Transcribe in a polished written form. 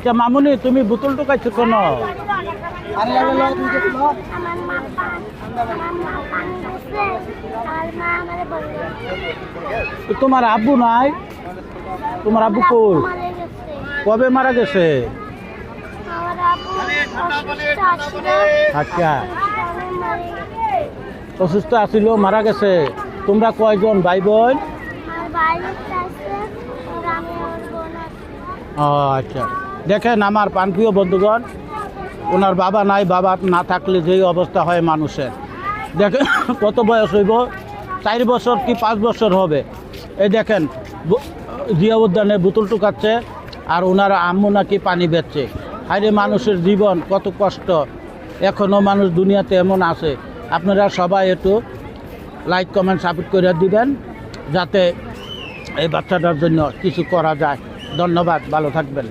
আচ্ছা মামুনি, তুমি বোতল টোকাইছো কেন? তোমার আব্বু নাই? তোমার আব্বু কই? কবে মারা গেছে? আচ্ছা, অসুস্থ আছিল, মারা গেছে। তোমরা কয়জন ভাই বোন? ও আচ্ছা, দেখেন আমার প্রাণপ্রিয় বন্ধুগণ, ওনার বাবা নাই, বাবা না থাকলে যেই অবস্থা হয় মানুষের, দেখেন কত বয়স হইব, 4 বছর কি 5 বছর হবে। এই দেখেন জিয়া উদ্যানে বোতল টুকাচ্ছে, আর ওনার আম্মু নাকি পানি বেচছে। হাইরে মানুষের জীবন কত কষ্ট, এখনও মানুষ দুনিয়াতে এমন আছে। আপনারা সবাই একটু লাইক কমেন্ট সাপোর্ট করে দিবেন, যাতে এই বাচ্চাটার জন্য কিছু করা যায়। ধন্যবাদ, ভালো থাকবেন।